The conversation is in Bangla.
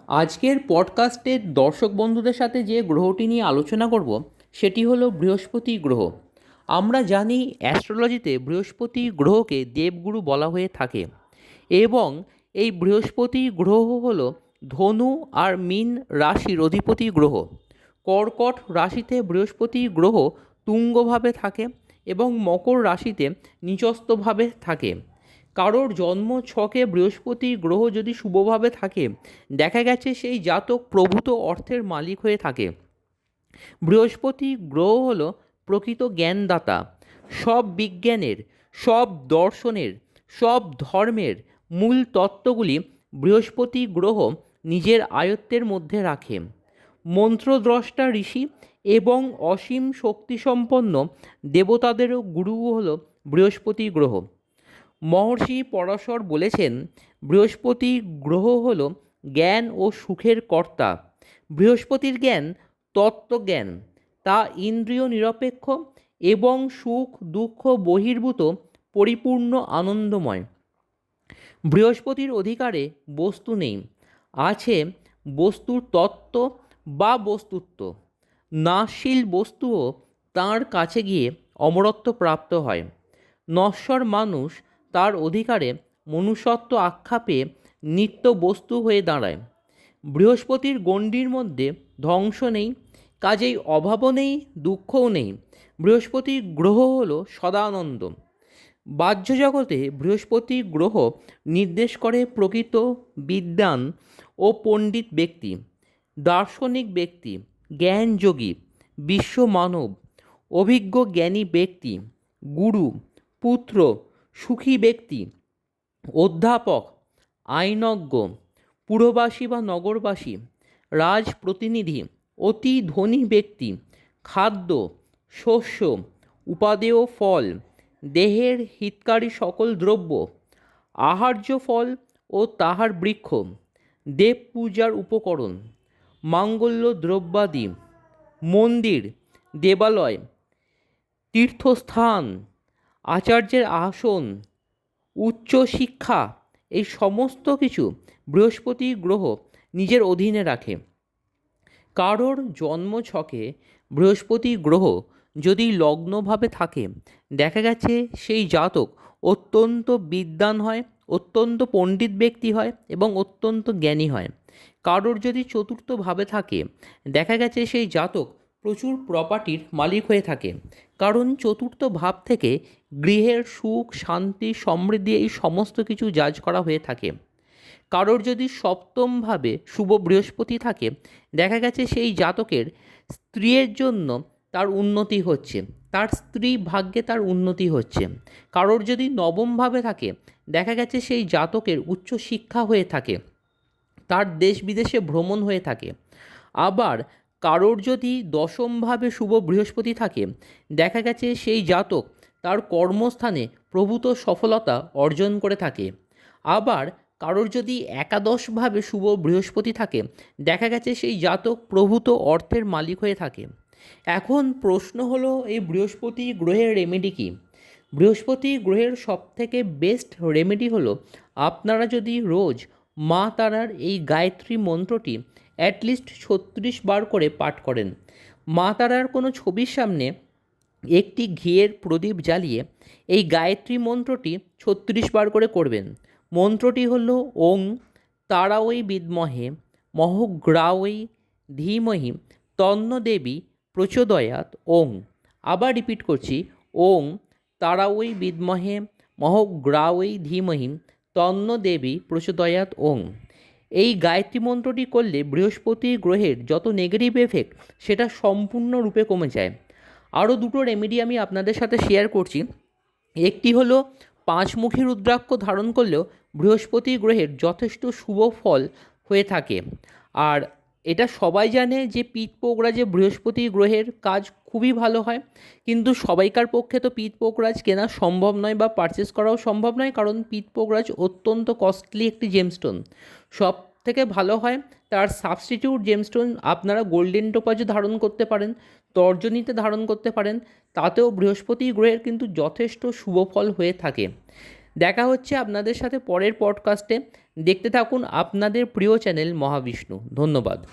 আজকের পডকাস্টের দর্শক বন্ধুদের সাথে যে গ্রহটি নিয়ে আলোচনা করব সেটি হলো বৃহস্পতি গ্রহ। আমরা জানি অ্যাস্ট্রোলজিতে বৃহস্পতি গ্রহকে দেবগুরু বলা হয়ে থাকে এবং এই বৃহস্পতি গ্রহ হলো ধনু আর মীন রাশির অধিপতি গ্রহ। কর্কট রাশিতে বৃহস্পতি গ্রহ তুঙ্গভাবে থাকে এবং মকর রাশিতে নিচস্থভাবে থাকে। কারোর জন্ম ছকে বৃহস্পতি গ্রহ যদি শুভভাবে থাকে, দেখা গেছে সেই জাতক প্রভূত অর্থের মালিক হয়ে থাকে। বৃহস্পতি গ্রহ হল প্রকৃত জ্ঞানদাতা। সব বিজ্ঞানের, সব দর্শনের, সব ধর্মের মূল তত্ত্বগুলি বৃহস্পতি গ্রহ নিজের আয়ত্তের মধ্যে রাখে। মন্ত্রদ্রষ্টা ঋষি এবং অসীম শক্তিসম্পন্ন দেবতাদেরও গুরু হল বৃহস্পতি গ্রহ। মহর্ষি পরাশর বলেছেন, বৃহস্পতি গ্রহ হল জ্ঞান ও সুখের কর্তা। বৃহস্পতির জ্ঞান তত্ত্বজ্ঞান, তা ইন্দ্রিয় নিরপেক্ষ এবং সুখ দুঃখ বহির্ভূত পরিপূর্ণ আনন্দময়। বৃহস্পতির অধিকারে বস্তু নেই, আছে বস্তুর তত্ত্ব বা বস্তুত্ব। নাশশীল বস্তুও তাঁর কাছে গিয়ে অমরত্ব প্রাপ্ত হয়। নশ্বর মানুষ তার অধিকারে মনুষ্যত্ব আখ্যা পেয়ে নিত্য বস্তু হয়ে দাঁড়ায়। বৃহস্পতির গণ্ডির মধ্যে ধ্বংস নেই, কাজেই অভাবও নেই, দুঃখও নেই। বৃহস্পতি গ্রহ হল সদানন্দ। বাহ্য জগতে বৃহস্পতি গ্রহ নির্দেশ করে প্রকৃত বিদ্বান ও পণ্ডিত ব্যক্তি, দার্শনিক ব্যক্তি, জ্ঞানযোগী, বিশ্ব মানব, অভিজ্ঞ জ্ঞানী ব্যক্তি, গুরু, পুত্র, সুখী ব্যক্তি, অধ্যাপক, আইনজ্ঞ, পুরবাসী বা নগরবাসী, রাজপ্রতিনিধি, অতি ধনী ব্যক্তি, খাদ্য, শস্য, উপাদেয় ফল, দেহের হিতকারী সকল দ্রব্য, আহার্য ফল ও তাহার বৃক্ষ, দেব পূজার উপকরণ, মাঙ্গল্য দ্রব্যাদি, মন্দির, দেবালয়, তীর্থস্থান, আচার্যের আসন, উচ্চ শিক্ষা, এই সমস্ত কিছু বৃহস্পতি গ্রহ নিজের অধীনে রাখে। কারোর জন্ম ছকে বৃহস্পতি গ্রহ যদি লগ্নভাবে থাকে, দেখা গেছে সেই জাতক অত্যন্ত বিদ্বান হয়, অত্যন্ত পণ্ডিত ব্যক্তি হয় এবং অত্যন্ত জ্ঞানী হয়। কারোর যদি চতুর্থভাবে থাকে, দেখা গেছে সেই জাতক প্রচুর প্রপার্টির মালিক হয়ে থাকে। কারণ চতুর্থ ভাব থেকে গৃহের সুখ শান্তি সমৃদ্ধি এই সমস্ত কিছু জাজ করা হয়ে থাকে। কারোর যদি সপ্তমভাবে শুভ বৃহস্পতি থাকে, দেখা গেছে সেই জাতকের স্ত্রীর জন্য তার উন্নতি হচ্ছে, তার স্ত্রী ভাগ্যে তার উন্নতি হচ্ছে। কারোর যদি নবমভাবে থাকে, দেখা গেছে সেই জাতকের উচ্চ শিক্ষা হয়ে থাকে, তার দেশ বিদেশে ভ্রমণ হয়ে থাকে। আবার কারোর যদি দশমভাবে শুভ বৃহস্পতি থাকে, দেখা গেছে সেই জাতক তার কর্মস্থানে প্রভূত সফলতা অর্জন করে থাকে। আবার কারোর যদি একাদশভাবে শুভ বৃহস্পতি থাকে, দেখা গেছে সেই জাতক প্রভূত অর্থের মালিক হয়ে থাকে। এখন প্রশ্ন হলো, এই বৃহস্পতি গ্রহের রেমেডি কী? বৃহস্পতি গ্রহের সবথেকে বেস্ট রেমেডি হলো, আপনারা যদি রোজ মা তারার এই গায়ত্রী মন্ত্রটি অ্যাটলিস্ট 36 বার করে পাঠ করেন। মা তারার কোনো ছবির সামনে একটি ঘিয়ের প্রদীপ জ্বালিয়ে এই গায়ত্রী মন্ত্রটি 36 বার করে করবেন। মন্ত্রটি হল ওং তারাওই বিদ্মহে মহগ্রাওই ধীমহি তন্ন দেবী প্রচোদয়াৎ ওং। আবার রিপিট করছি, ওং তারাওই বিদ্মহে মহগ্রাওই ধীমহি তন্ন দেবী প্রচোদয়াৎ ওং। এই গায়ত্রী মন্ত্রটি করলে বৃহস্পতি গ্রহের যত নেগেটিভ এফেক্ট সেটা সম্পূর্ণরূপে কমে যায়। আরও দুটো রেমেডি আমি আপনাদের সাথে শেয়ার করছি। একটি হলো, পাঁচমুখী রুদ্রাক্ষ ধারণ করলেও বৃহস্পতি গ্রহের যথেষ্ট শুভ ফল হয়ে থাকে। আর এটা সবাই জানে যে পিতপোকরাজে বৃহস্পতি গ্রহের কাজ খুবই ভালো হয়, কিন্তু সবাইকার পক্ষে তো পিতপোকরাজ কেনা সম্ভব নয় বা পারচেস করাও সম্ভব নয়, কারণ পিতপোকরাজ অত্যন্ত কস্টলি একটি জেমস্টোন। সব থেকে ভালো হয় তার সাবস্টিটিউট জেমস্টোন আপনারা গোল্ডেন টোপাজে ধারণ করতে পারেন, তর্জনীতে ধারণ করতে পারেন, তাতেও বৃহস্পতি গ্রহের কিন্তু যথেষ্ট শুভ ফল হয়ে থাকে। দেখা হচ্ছে আপনাদের সাথে পরের পডকাস্টে। দেখতে থাকুন আপনাদের প্রিয় চ্যানেল মহাবিষ্ণু। ধন্যবাদ।